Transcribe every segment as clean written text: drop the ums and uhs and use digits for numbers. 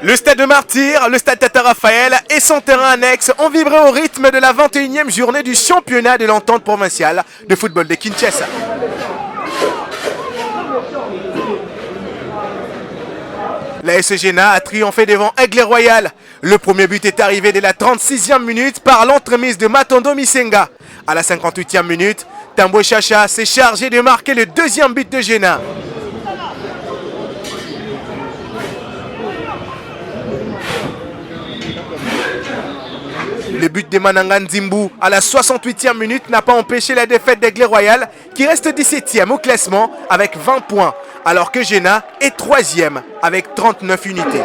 Le stade de Martyr, le stade Tata Raphaël et son terrain annexe ont vibré au rythme de la 21e journée du championnat de l'entente provinciale de football de Kinshasa. La SC Géna a triomphé devant Aigle Royal. Le premier but est arrivé dès la 36e minute par l'entremise de Matondo Misenga. À la 58e minute, Tambwe Chacha s'est chargé de marquer le deuxième but de Géna. Le but de Mananga Nzimbu à la 68e minute n'a pas empêché la défaite d'Aigle Royal qui reste 17e au classement avec 20 points, alors que Géna est 3e avec 39 unités.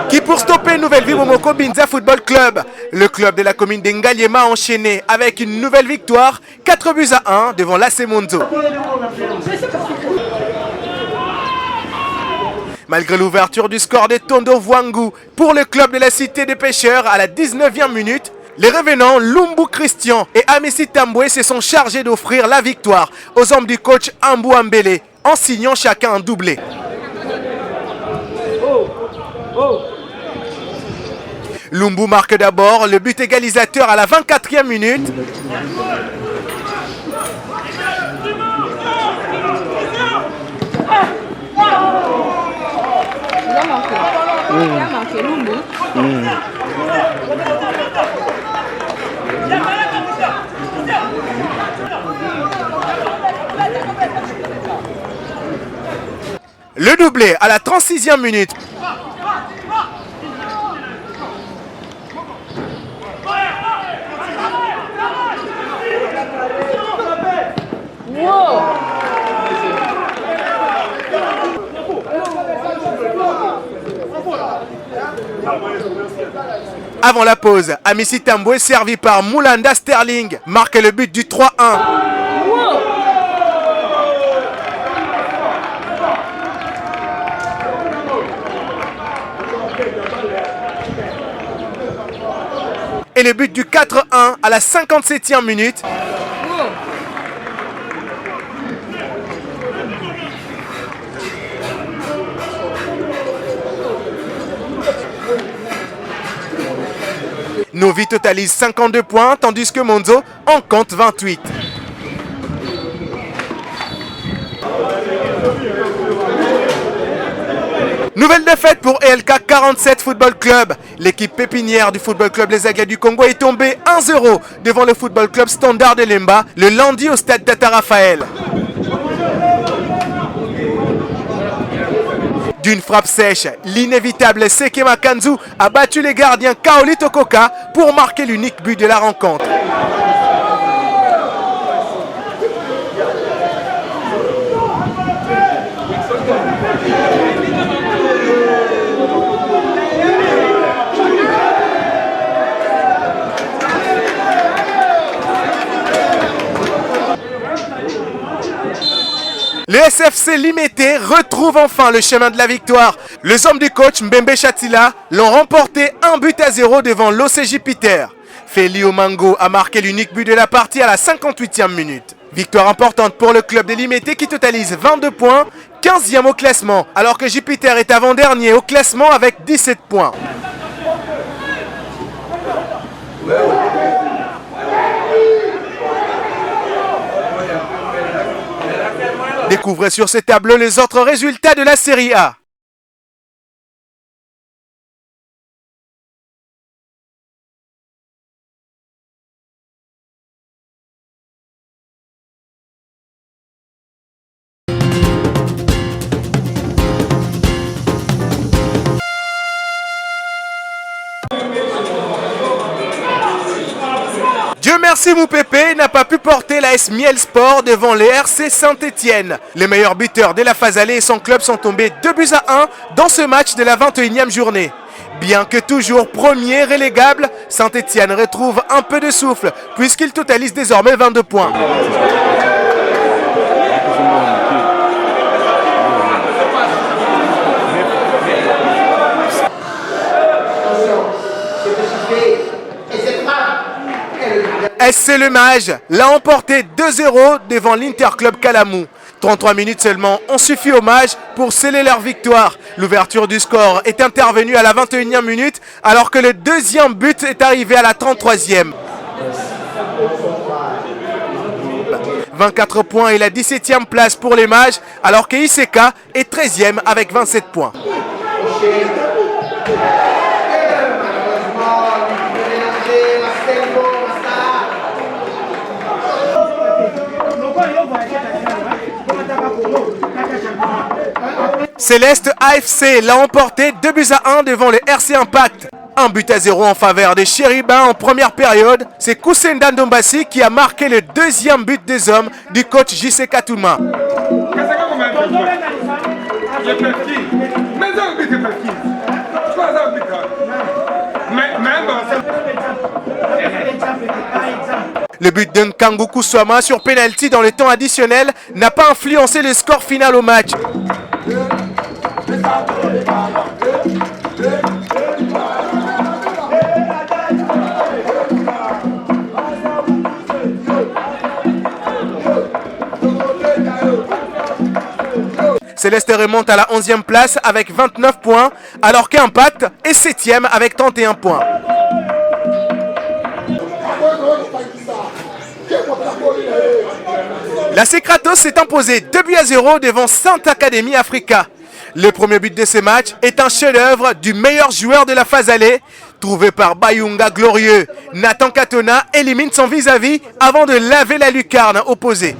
Qui pour stopper Nouvelle Vie Momoko Binza Football Club. Le club de la commune d'Engaliema a enchaîné avec une nouvelle victoire, 4-1 devant l'AC Monzo. Malgré l'ouverture du score de Tondo Vwangu pour le club de la Cité des Pêcheurs à la 19e minute, les revenants Lumbu Christian et Amessi Tambwe se sont chargés d'offrir la victoire aux hommes du coach Ambou Ambele en signant chacun un doublé. Lumbu marque d'abord le but égalisateur à la 24e minute. Il a manqué Lumbu. Le doublé à la 36e minute. Wow. Avant la pause, Amessi Tambwe servi par Moulanda Sterling marque le but du 3-1. Et le but du 4-1 à la 57e minute. Novi totalise 52 points, tandis que Monzo en compte 28. Nouvelle défaite pour ELK 47 Football Club. L'équipe pépinière du Football Club Les Aguilles du Congo est tombée 1-0 devant le Football Club Standard de Lemba le lundi au stade Tata Raphaël. D'une frappe sèche, l'inévitable Sekema Kanzu a battu les gardiens Kaoli Tokoka pour marquer l'unique but de la rencontre. Le SFC Limité retrouve enfin le chemin de la victoire. Les hommes du coach Mbembe Chatila l'ont remporté 1-0 devant l'OCJ Peter. Feli Omango a marqué l'unique but de la partie à la 58e minute. Victoire importante pour le club des Limité qui totalise 22 points, 15e au classement, alors que Jupiter est avant-dernier au classement avec 17 points. Découvrez sur ce tableau les autres résultats de la Série A. Dieu merci Moupépé n'a pas pu porter la S Miel Sport devant les RC Saint-Etienne. Les meilleurs buteurs de la phase allée et son club sont tombés 2-1 dans ce match de la 21e journée. Bien que toujours premier relégable, Saint-Étienne retrouve un peu de souffle puisqu'il totalise désormais 22 points. SC Le Mage l'a emporté 2-0 devant l'Interclub Calamou. 33 minutes seulement ont suffi au Mage pour sceller leur victoire. L'ouverture du score est intervenue à la 21e minute alors que le deuxième but est arrivé à la 33e. 24 points et la 17e place pour les Mages alors que ICK est 13e avec 27 points. Céleste AFC l'a emporté 2-1 devant le RC Impact. 1-0 en faveur des Chérubins en première période. C'est Koussenda Ndombassi qui a marqué le deuxième but des hommes du coach JC Katouma. Le but de Nkangu Kouswama sur penalty dans le temps additionnel n'a pas influencé le score final au match. Céleste remonte à la 11e place avec 29 points, alors qu'Impact est 7e avec 31 points. La Secratos s'est imposée 2-0 devant Sainte Académie Africa. Le premier but de ce match est un chef-d'œuvre du meilleur joueur de la phase aller, trouvé par Bayunga Glorieux. Nathan Katona élimine son vis-à-vis avant de laver la lucarne opposée.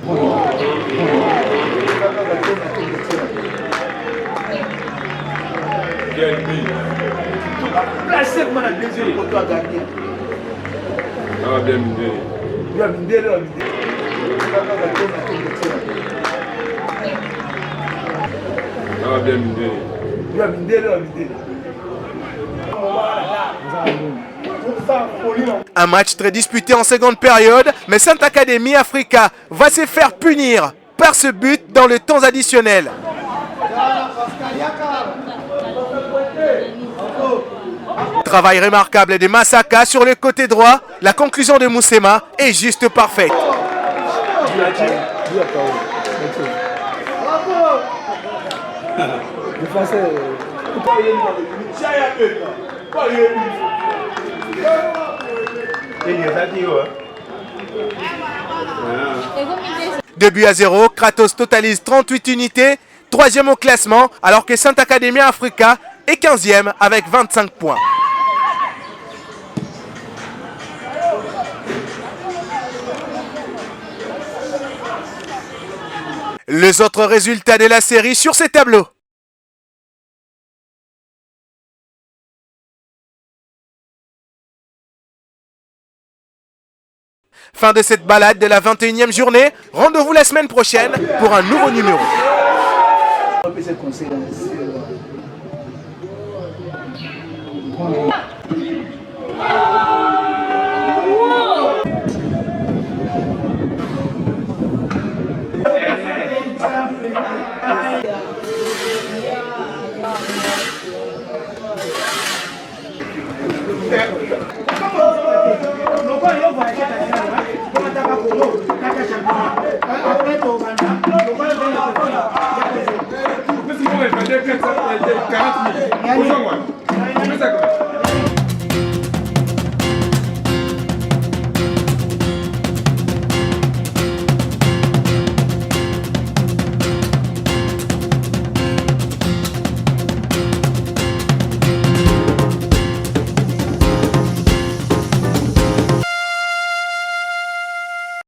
Un match très disputé en seconde période, mais Sainte Académie Africa va se faire punir par ce but dans le temps additionnel. Travail remarquable de Masaka sur le côté droit. La conclusion de Moussema est juste parfaite. Deux buts à 0, Kratos totalise 38 unités, 3e au classement, alors que Sainte Académie Africa est 15e avec 25 points. Les autres résultats de la série sur ces tableaux. Fin de cette balade de la 21e journée. Rendez-vous la semaine prochaine pour un nouveau numéro. Merci.